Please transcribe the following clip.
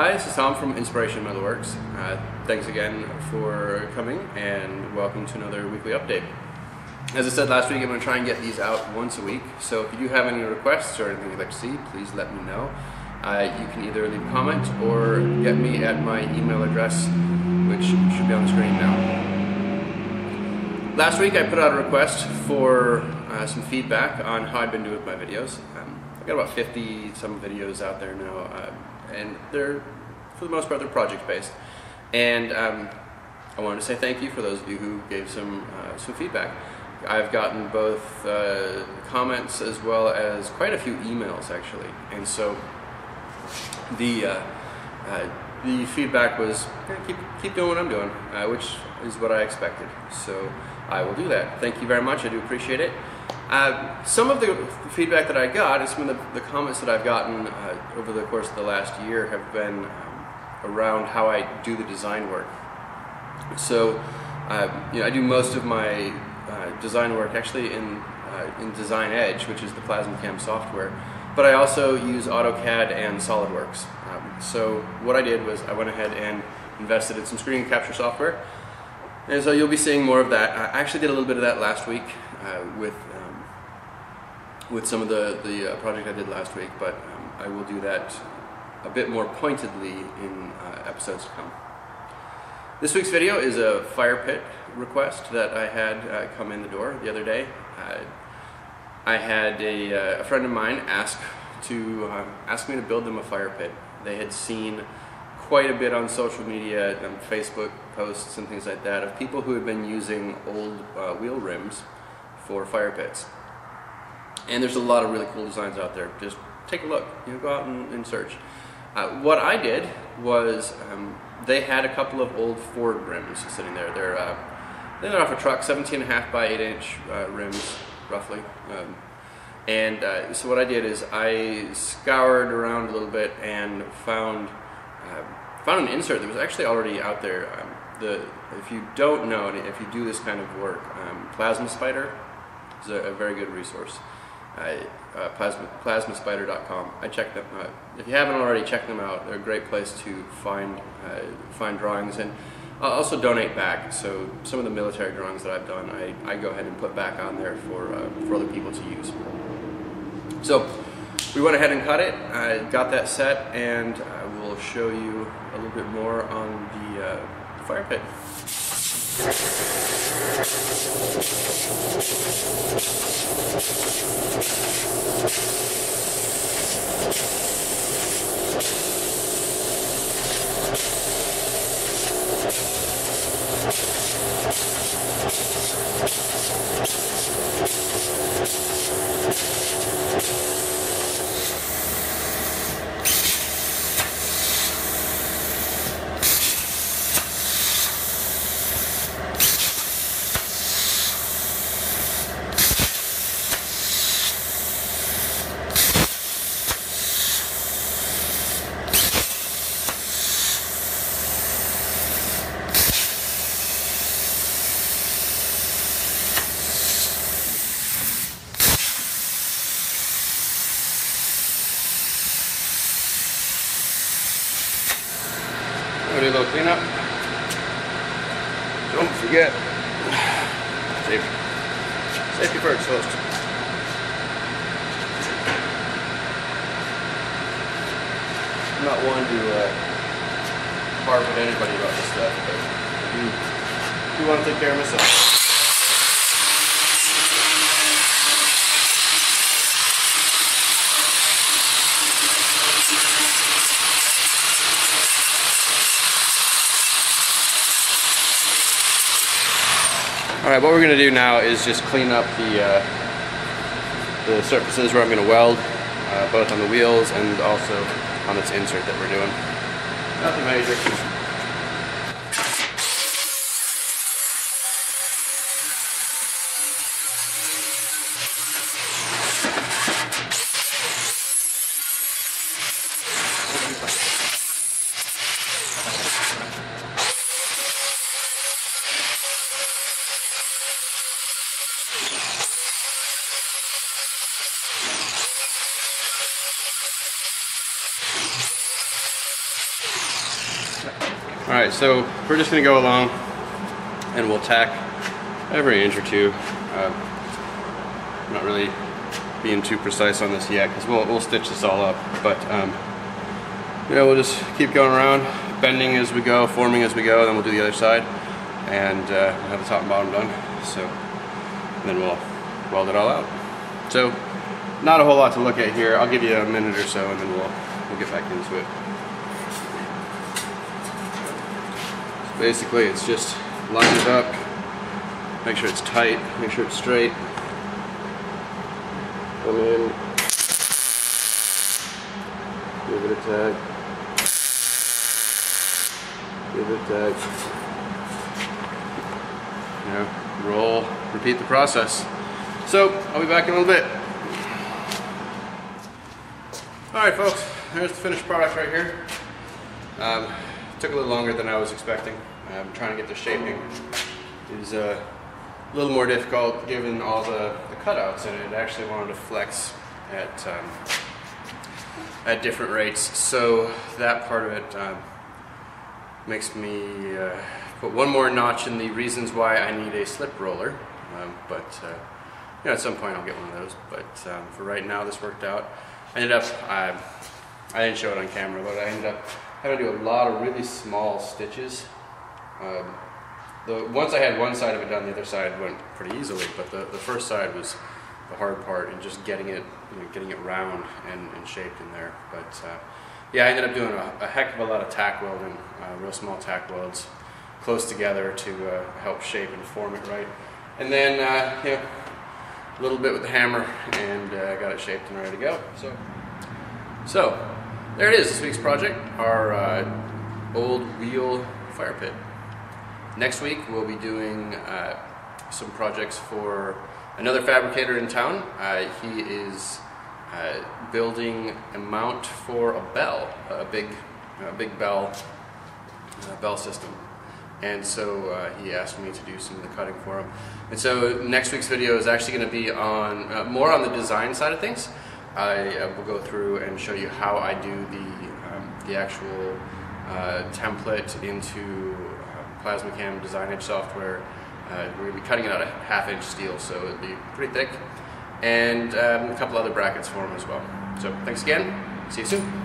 Hi, this is Tom from Inspiration Metalworks. Thanks again for coming and welcome to another weekly update. As I said last week, I'm going to try and get these out once a week, so if you do have any requests or anything you'd like to see, please let me know. You can either leave a comment or get me at my email address, which should be on the screen now. Last week I put out a request for some feedback on how I've been doing with my videos. I've got about 50 some videos out there now, and they're, for the most part, they're project based. And I wanted to say thank you for those of you who gave some feedback. I've gotten both comments as well as quite a few emails actually, and so the feedback was keep doing what I'm doing, which is what I expected. So I will do that. Thank you very much. I do appreciate it. Some of the feedback that I got and some of the comments that I've gotten over the course of the last year have been around how I do the design work. So I do most of my design work actually in Design Edge, which is the PlasmaCam software, but I also use AutoCAD and SolidWorks. So what I did was I went ahead and invested in some screen capture software, and so you'll be seeing more of that. I actually did a little bit of that last week with some of the project I did last week, but I will do that a bit more pointedly in episodes to come. This week's video is a fire pit request that I had come in the door the other day. I had a friend of mine ask me to build them a fire pit. They had seen quite a bit on social media and Facebook posts and things like that of people who had been using old wheel rims for fire pits. And there's a lot of really cool designs out there. Just take a look, go out and search. What I did was they had a couple of old Ford rims sitting there. They're off a truck, 17.5 by 8-inch rims, roughly. So what I did is I scoured around a little bit and found an insert that was actually already out there. If you don't know, and if you do this kind of work, Plasma Spider is a very good resource. Plasmaspider.com. I checked them out. If you haven't already, check them out. They're a great place to find drawings and also donate back. So some of the military drawings that I've done, I go ahead and put back on there for other people to use. So we went ahead and cut it. I got that set, and I will show you a little bit more on the fire pit. Do a little cleanup. Don't forget, safety first, folks. I'm not one to bark at anybody about this stuff, but I do want to take care of myself. Alright, what we're going to do now is just clean up the surfaces where I'm going to weld, both on the wheels and also on this insert that we're doing. Nothing major. Alright, so we're just going to go along and we'll tack every inch or two. I'm not really being too precise on this yet because we'll stitch this all up, but you know, we'll just keep going around, bending as we go, forming as we go, then we'll do the other side, and we'll have the top and bottom done. So then we'll weld it all out. So not a whole lot to look at here. I'll give you a minute or so, and then we'll get back into it. So basically, it's just line it up, make sure it's tight, make sure it's straight. Come in, give it a tag, give it a tag, you know, roll, repeat the process. So, I'll be back in a little bit. Alright folks, there's the finished product right here. Took a little longer than I was expecting. Trying to get the shaping is a little more difficult given all the cutouts, and it actually wanted to flex at different rates. So that part of it makes me put one more notch in the reasons why I need a slip roller. But you know, at some point I'll get one of those. But for right now, this worked out. I ended up, I didn't show it on camera, but I ended up having to do a lot of really small stitches. Once I had one side of it done, the other side went pretty easily, but the first side was the hard part, and just getting it, you know, getting it round and shaped in there. But yeah, I ended up doing a heck of a lot of tack welding, real small tack welds, close together to help shape and form it right. And then you know, a little bit with the hammer, and got it shaped and ready to go. So there it is, this week's project, our old wheel fire pit. Next week we'll be doing some projects for another fabricator in town. He is building a mount for a bell, a big bell system. And so he asked me to do some of the cutting for him. And so next week's video is actually going to be on more on the design side of things. I will go through and show you how I do the actual template into PlasmaCam Design Edge software. We're going to be cutting it out of 1/2-inch steel, so it'll be pretty thick, and a couple other brackets for them as well. So thanks again. See you soon.